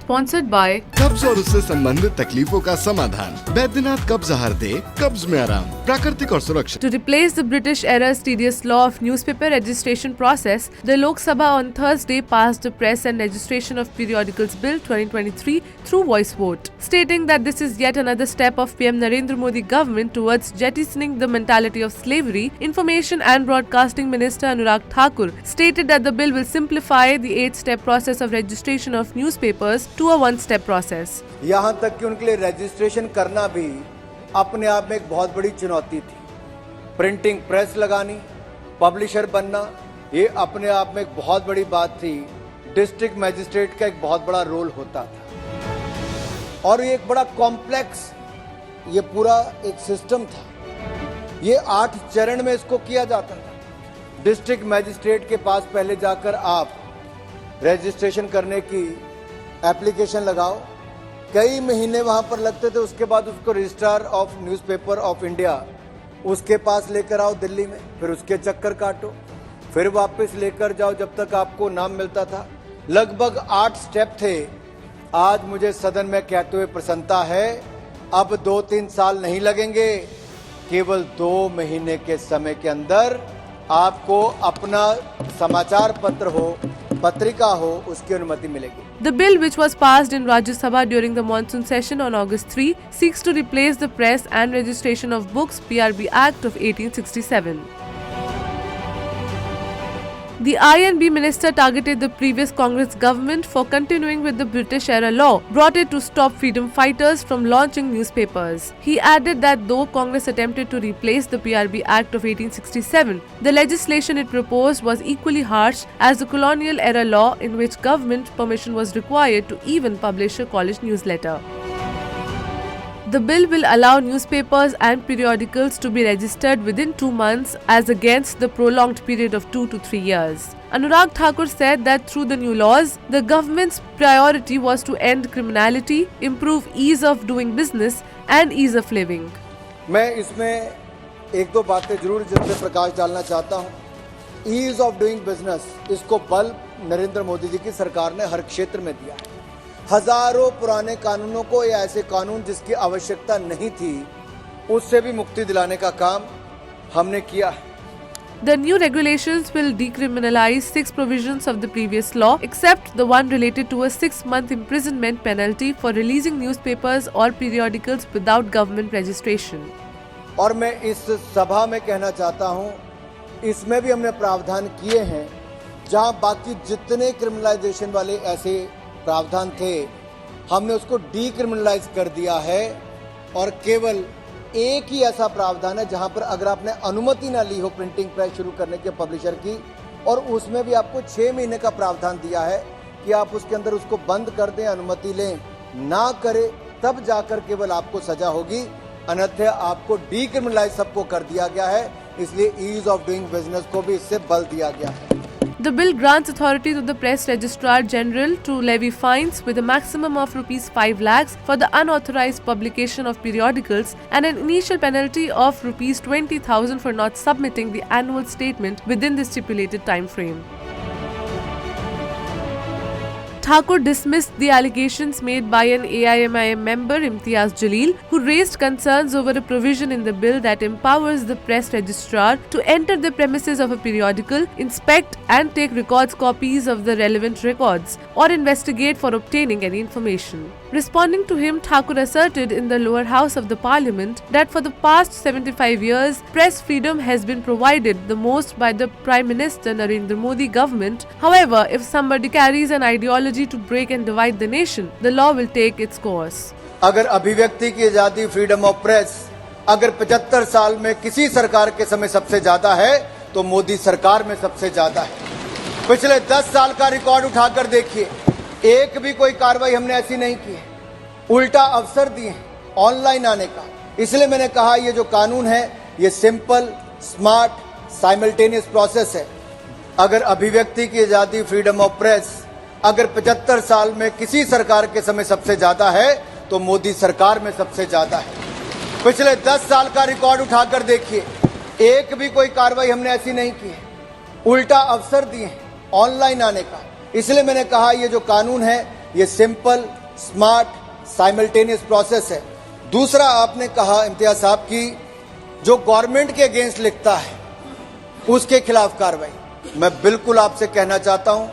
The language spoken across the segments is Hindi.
Sponsored by कब्ज और उससे संबंधित तकलीफों का समाधान। बैद्यनाथ कब्ज आहार दे, कब्ज में आराम, प्राकृतिक और सुरक्षित। To replace the British era's tedious law of newspaper registration process, the Lok Sabha on Thursday passed the Press and Registration of Periodicals Bill 2023 through voice vote, stating that this is yet another step of PM Narendra Modi government towards jettisoning the mentality of slavery. Information and Broadcasting Minister Anurag Thakur stated that the bill will simplify the 8-step process of registration of newspapers to a 1-step process. यहाँ तक कि उनके लिए रजिस्ट्रेशन करना भी अपने आप में एक बहुत बड़ी चुनौती थी। प्रिंटिंग प्रेस लगानी, पब्लिशर बनना, ये अपने आप में एक बहुत बड़ी बात थी। डिस्ट्रिक्ट मैजिस्ट्रेट का एक बहुत बड़ा रोल होता था और ये एक बड़ा कॉम्प्लेक्स ये पूरा एक सिस्टम था। ये 8 चरण में इसको किया जाता था। डिस्ट्रिक्ट मैजिस्ट्रेट के पास पहले जाकर आप रजिस्ट्रेशन करने की एप्लीकेशन लगाओ, कई महीने वहां पर लगते थे। उसके बाद उसको registrar of newspaper of India उसके पास लेकर आओ दिल्ली में, फिर उसके चक्कर काटो, फिर वापस लेकर जाओ जब तक आपको नाम मिलता था। लगभग 8 स्टेप थे। आज मुझे सदन में कहते हुए प्रसन्नता है, अब 2-3 साल नहीं लगेंगे, केवल 2 महीने के समय के अंदर आपको अपना समाचार पत्र हो, पत्रिका हो, उसकी अनुमति मिलेगी। The bill, which was passed in Rajya Sabha during the monsoon session on August 3, seeks to replace the Press and Registration of Books (PRB) Act of 1867. The I&B minister targeted the previous Congress government for continuing with the British-era law brought it to stop freedom fighters from launching newspapers. He added that though Congress attempted to replace the PRB Act of 1867, the legislation it proposed was equally harsh as the colonial-era law in which government permission was required to even publish a college newsletter. The bill will allow newspapers and periodicals to be registered within 2 months as against the prolonged period of 2 to 3 years. Anurag Thakur said that through the new laws, the government's priority was to end criminality, improve ease of doing business and ease of living. मैं इसमें 1-2 बातें जरूर जिन पे प्रकाश डालना चाहता हूँ। ईज ऑफ डूइंग बिजनेस, इसको बल नरेंद्र मोदी जी की सरकार ने हर क्षेत्र में दिया है। हजारों पुराने कानूनों को या ऐसे कानून जिसकी आवश्यकता नहीं थी उससे भी मुक्ति दिलाने का काम हमने किया है। The new regulations will decriminalize 6 provisions of the previous law, except the one related to a 6-month imprisonment penalty for releasing newspapers or periodicals without government registration. और मैं इस सभा में कहना चाहता हूं, इसमें भी हमने प्रावधान किए हैं जहां बाकी जितने क्रिमिनलाइजेशन वाले ऐसे प्रावधान थे, हमने उसको डीक्रिमिनलाइज कर दिया है और केवल एक ही ऐसा प्रावधान है जहां पर अगर आपने अनुमति ना ली हो प्रिंटिंग प्रेस शुरू करने के पब्लिशर की, और उसमें भी आपको 6 महीने का प्रावधान दिया है कि आप उसके अंदर उसको बंद कर दें, अनुमति लें, ना करें तब जाकर केवल आपको सजा होगी, अन्यथा आपको डीक्रिमिनलाइज सबको कर दिया गया है। इसलिए ईज ऑफ डूइंग बिजनेस को भी इससे बल दिया गया है। The bill grants authority to the Press Registrar General to levy fines with a maximum of Rs 5 lakhs for the unauthorized publication of periodicals and an initial penalty of Rs 20,000 for not submitting the annual statement within the stipulated time frame. Thakur dismissed the allegations made by an AIMIM member, Imtiaz Jalil, who raised concerns over a provision in the bill that empowers the press registrar to enter the premises of a periodical, inspect and take records copies of the relevant records, or investigate for obtaining any information. Responding to him, Thakur asserted in the lower house of the parliament that for the past 75 years, press freedom has been provided the most by the Prime Minister Narendra Modi government. However, if somebody carries an ideology to break and divide the nation, the law will take its course. अगर अभिव्यक्ति की आजादी, फ्रीडम ऑफ प्रेस अगर 75 साल में किसी सरकार के समय सबसे ज्यादा है तो मोदी सरकार में सबसे ज्यादा है। पिछले 10 साल का रिकॉर्ड उठाकर देखिए, एक भी कोई कार्रवाई हमने ऐसी नहीं की है, उल्टा अवसर दिए ऑनलाइन आने का। इसलिए मैंने कहा ये जो कानून है ये सिंपल, स्मार्ट, साइमल्टेनियस प्रोसेस है। अगर अभिव्यक्ति की आजादी, फ्रीडम ऑफ प्रेस अगर 75 साल में किसी सरकार के समय सबसे ज्यादा है तो मोदी सरकार में सबसे ज्यादा है। पिछले 10 साल का रिकॉर्ड उठाकर देखिए, एक भी कोई कार्रवाई हमने ऐसी नहीं की है, उल्टा अवसर दिए ऑनलाइन आने का। इसलिए मैंने कहा ये जो कानून है ये सिंपल, स्मार्ट, साइमल्टेनियस प्रोसेस है। दूसरा, आपने कहा इम्तियाज साहब की जो गवर्नमेंट के अगेंस्ट लिखता है उसके खिलाफ कार्रवाई। मैं बिल्कुल आपसे कहना चाहता हूं,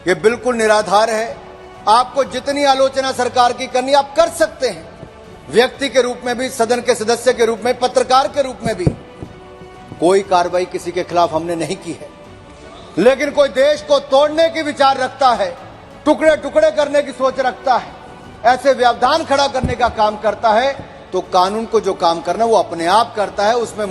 ये बिल्कुल निराधार है। आपको जितनी आलोचना सरकार की करनी आप कर सकते हैं, व्यक्ति के रूप में भी, सदन के सदस्य के रूप में, पत्रकार के रूप में भी। कोई कार्रवाई किसी के खिलाफ हमने नहीं की है। लेकिन कोई देश को तोड़ने की विचार रखता है, टुकड़े टुकड़े करने की सोच रखता है, ऐसे व्यवधान खड़ा करने का काम करता है, तो कानून को जो काम करना वो अपने आप करता है, उसमें